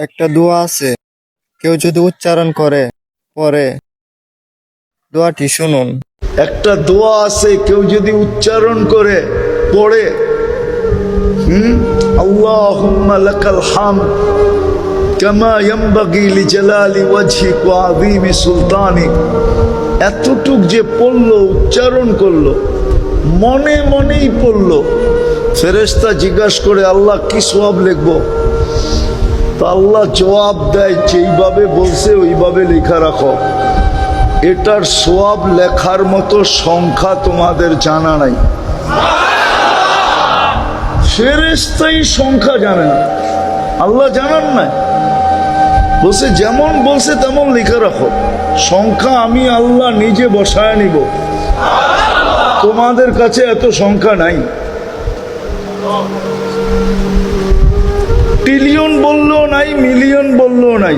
একটা দোয়া আছে, কেউ যদি উচ্চারণ করে পরে দোয়াটি শুনুন। একটা দোয়া আছে, কেউ যদি উচ্চারণ করে পড়ে, আল্লাহুম্মা লাকাল হামদ কামা ইয়ানবাগি লিজালালি ওয়াজহিক ওয়া আযীমি সুলতানিক, এতটুক যে পড়লো, উচ্চারণ করলো, মনে মনেই পড়লো, ফেরেশতা জিজ্ঞাসা করে আল্লাহ কি সওয়াব লিখবো? তো আল্লাহ জবাব দেয়, যেইভাবে বলছে ওইভাবে লেখা রাখো। এটার সওয়াব লেখার মতো সংখ্যা তোমাদের জানা নাই। ফেরেশতাই সংখ্যা জানে না, আল্লাহ জানান নাই। বলছে যেমন বলছে তেমন লেখা রাখো, সংখ্যা আমি আল্লাহ নিজে বসায় নিব, তোমাদের কাছে এত সংখ্যা নাই। ট্রিলিয়ন বললেও নাই, মিলিয়ন বললেও নাই,